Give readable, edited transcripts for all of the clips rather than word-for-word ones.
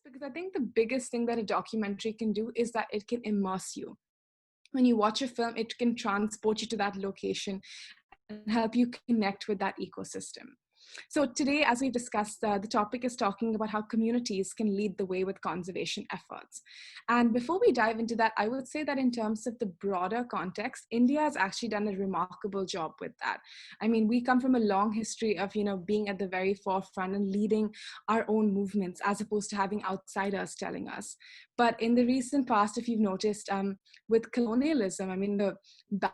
because I think the biggest thing that a documentary can do is that it can immerse you. When you watch a film, it can transport you to that location and help you connect with that ecosystem. So today, as we discussed, the topic is talking about how communities can lead the way with conservation efforts. And before we dive into that, I would say that in terms of the broader context, India has actually done a remarkable job with that. I mean, we come from a long history of, being at the very forefront and leading our own movements as opposed to having outsiders telling us. But in the recent past, if you've noticed, with colonialism, I mean, the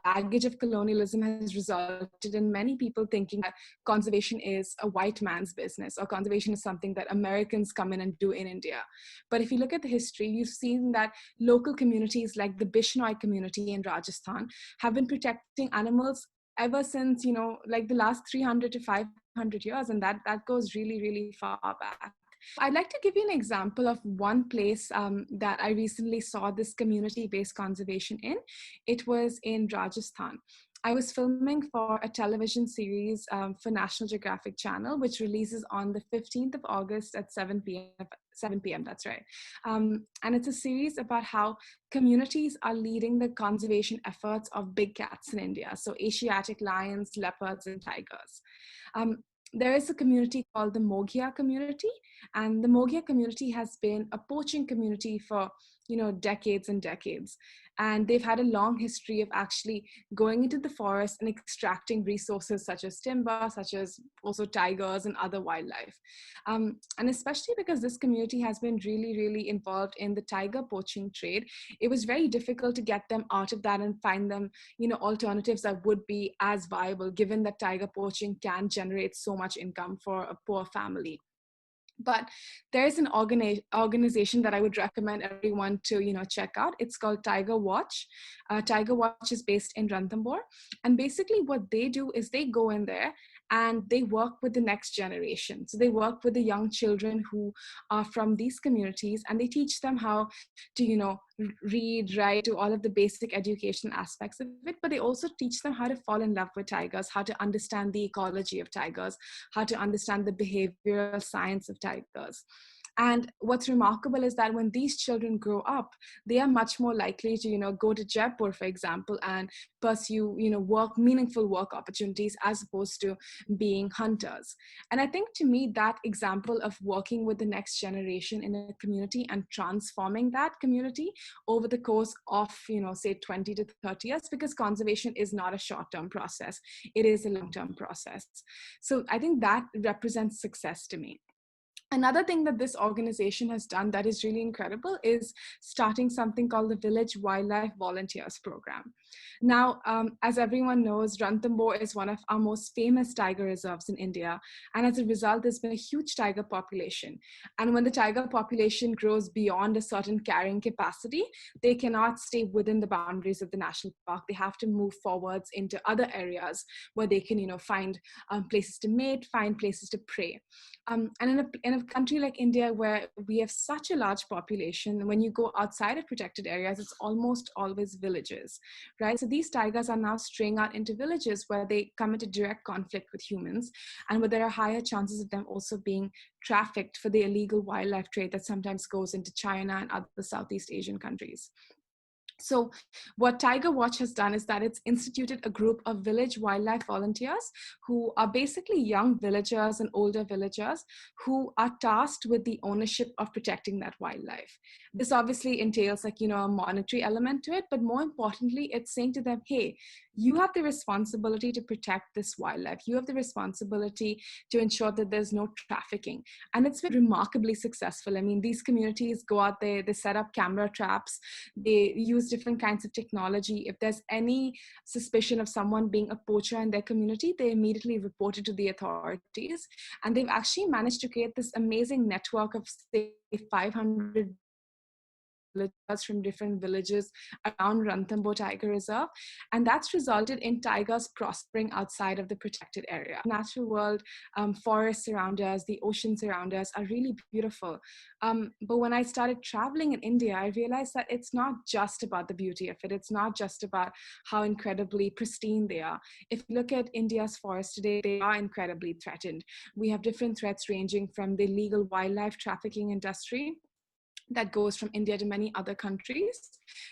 baggage of colonialism has resulted in many people thinking that conservation is a white man's business, or conservation is something that Americans come in and do in India. But if you look at the history, you've seen that local communities like the Bishnoi community in Rajasthan have been protecting animals ever since, like the last 300 to 500 years. And that goes really, really far back. I'd like to give you an example of one place that I recently saw this community-based conservation in. It was in Rajasthan. I was filming for a television series for National Geographic Channel, which releases on the 15th of August at 7 p.m. That's right. And it's a series about how communities are leading the conservation efforts of big cats in India. So Asiatic lions, leopards, and tigers. There is a community called the Moghia community, and the Moghia community has been a poaching community for decades and decades, and they've had a long history of actually going into the forest and extracting resources such as timber, such as also tigers and other wildlife, and especially because this community has been really, really involved in the tiger poaching trade, it was very difficult to get them out of that and find them alternatives that would be as viable, given that tiger poaching can generate so much income for a poor family. But there's an organization that I would recommend everyone to check out. It's called Tiger Watch. Tiger Watch is based in Ranthambore, and basically what they do is they go in there and they work with the next generation. So they work with the young children who are from these communities, and they teach them how to read, write, to all of the basic education aspects of it. But they also teach them how to fall in love with tigers, how to understand the ecology of tigers, how to understand the behavioral science of tigers. And what's remarkable is that when these children grow up, they are much more likely to, go to Jaipur, for example, and pursue, meaningful work opportunities as opposed to being hunters. And I think to me, that example of working with the next generation in a community and transforming that community over the course of, say 20 to 30 years, because conservation is not a short-term process, it is a long-term process. So I think that represents success to me. Another thing that this organization has done that is really incredible is starting something called the Village Wildlife Volunteers Program. Now, as everyone knows, Ranthambore is one of our most famous tiger reserves in India. And as a result, there's been a huge tiger population. And when the tiger population grows beyond a certain carrying capacity, they cannot stay within the boundaries of the national park. They have to move forwards into other areas where they can, find places to mate, find places to prey. And in a country like India, where we have such a large population, when you go outside of protected areas, it's almost always villages, right? So these tigers are now straying out into villages where they come into direct conflict with humans, and where there are higher chances of them also being trafficked for the illegal wildlife trade that sometimes goes into China and other Southeast Asian countries. So what Tiger Watch has done is that it's instituted a group of village wildlife volunteers who are basically young villagers and older villagers who are tasked with the ownership of protecting that wildlife. This obviously entails a monetary element to it, but more importantly, it's saying to them, hey, you have the responsibility to protect this wildlife. You have the responsibility to ensure that there's no trafficking. And it's been remarkably successful. I mean, these communities go out there, they set up camera traps, they use different kinds of technology. If there's any suspicion of someone being a poacher in their community, they immediately report it to the authorities. And they've actually managed to create this amazing network of, say, 500 villagers from different villages around Ranthambore Tiger Reserve. And that's resulted in tigers prospering outside of the protected area. Natural world, forests around us, the oceans around us are really beautiful. But when I started traveling in India, I realized that it's not just about the beauty of it. It's not just about how incredibly pristine they are. If you look at India's forests today, they are incredibly threatened. We have different threats ranging from the illegal wildlife trafficking industry that goes from India to many other countries.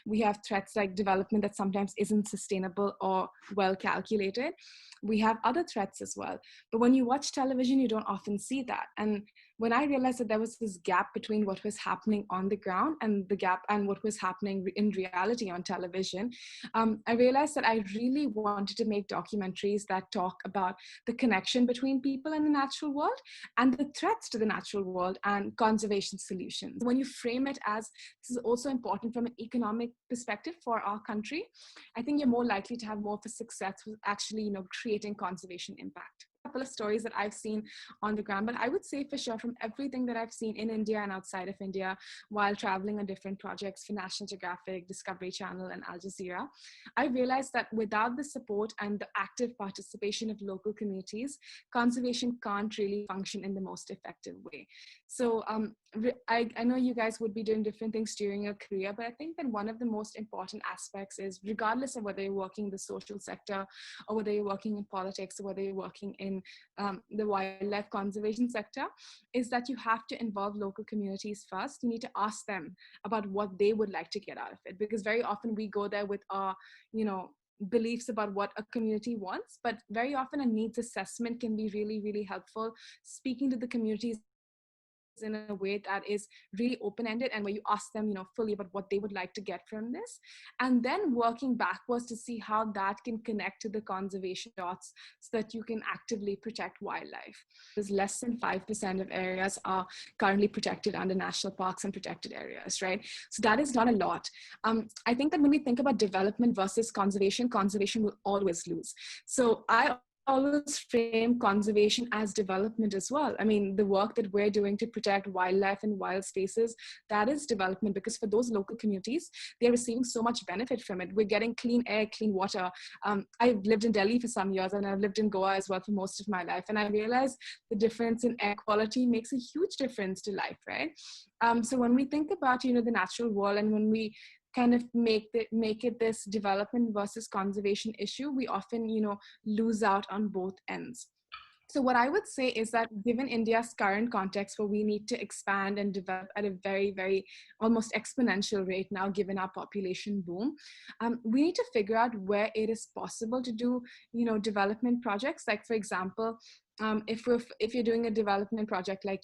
We have threats like development that sometimes isn't sustainable or well calculated. We have other threats as well. But when you watch television, you don't often see that. And when I realized that there was this gap between what was happening on the ground and the gap and what was happening in reality on television, I realized that I really wanted to make documentaries that talk about the connection between people in the natural world and the threats to the natural world and conservation solutions. When you frame it as this is also important from an economic perspective for our country, I think you're more likely to have more of a success with actually, creating conservation impact. A couple of stories that I've seen on the ground, but I would say for sure from everything that I've seen in India and outside of India while traveling on different projects for National Geographic, Discovery Channel, and Al Jazeera, I realized that without the support and the active participation of local communities, conservation can't really function in the most effective way. So I know you guys would be doing different things during your career, but I think that one of the most important aspects is, regardless of whether you're working in the social sector or whether you're working in politics or whether you're working in the wildlife conservation sector, is that you have to involve local communities first. You need to ask them about what they would like to get out of it, because very often we go there with our, beliefs about what a community wants, but very often a needs assessment can be really, really helpful. Speaking to the communities in a way that is really open-ended and where you ask them, fully about what they would like to get from this, and then working backwards to see how that can connect to the conservation dots so that you can actively protect wildlife. There's less than 5% of areas are currently protected under national parks and protected areas, right? So that is not a lot. I think that when we think about development versus conservation, conservation will always lose. So I always frame conservation as development as well. I mean, the work that we're doing to protect wildlife and wild spaces, that is development, because for those local communities, they're receiving so much benefit from it. We're getting clean air, clean water. I've lived in Delhi for some years, and I've lived in Goa as well for most of my life. And I realized the difference in air quality makes a huge difference to life, right? So when we think about, the natural world, and when we kind of make it this development versus conservation issue, we often, lose out on both ends. So what I would say is that given India's current context, where we need to expand and develop at a very, very almost exponential rate now, given our population boom, we need to figure out where it is possible to do, development projects. Like, for example, if you're doing a development project like,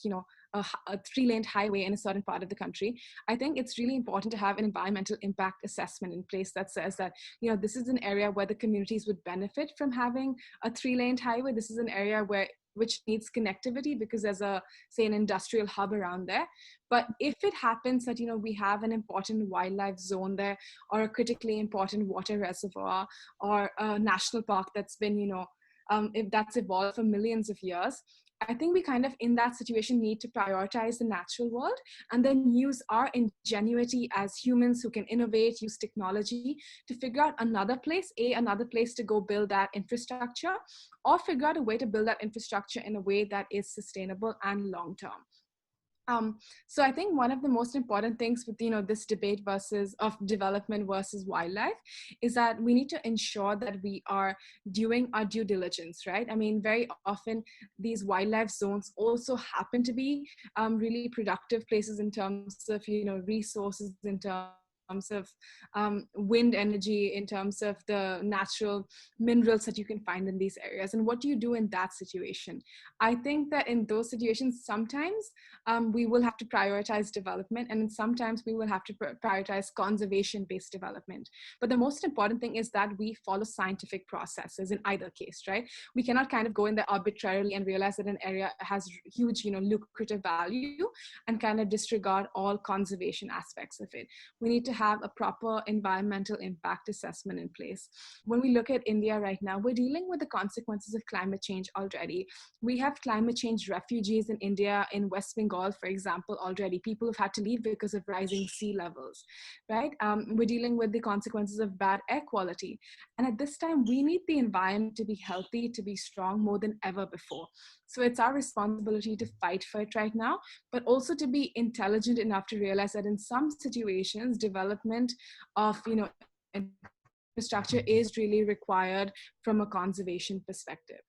a 3-lane highway in a certain part of the country, I think it's really important to have an environmental impact assessment in place that says that, this is an area where the communities would benefit from having a 3-lane highway. This is an area which needs connectivity because there's an industrial hub around there. But if it happens that, we have an important wildlife zone there, or a critically important water reservoir, or a national park that's been, if that's evolved for millions of years, I think we kind of, in that situation, need to prioritize the natural world and then use our ingenuity as humans who can innovate, use technology to figure out another place to go build that infrastructure, or figure out a way to build that infrastructure in a way that is sustainable and long-term. So I think one of the most important things with, this debate of development versus wildlife is that we need to ensure that we are doing our due diligence, right? I mean, very often these wildlife zones also happen to be really productive places in terms of, resources, in terms of wind energy, in terms of the natural minerals that you can find in these areas. And what do you do in that situation? I think that in those situations, sometimes we will have to prioritize development, and sometimes we will have to prioritize conservation-based development. But the most important thing is that we follow scientific processes in either case, right? We cannot kind of go in there arbitrarily and realize that an area has huge, lucrative value and kind of disregard all conservation aspects of it. We need to have a proper environmental impact assessment in place. When we look at India right now, we're dealing with the consequences of climate change already. We have climate change refugees in India, in West Bengal, for example, already. People have had to leave because of rising sea levels, right? We're dealing with the consequences of bad air quality. And at this time, we need the environment to be healthy, to be strong more than ever before. So it's our responsibility to fight for it right now, but also to be intelligent enough to realize that in some situations, development of, infrastructure is really required from a conservation perspective.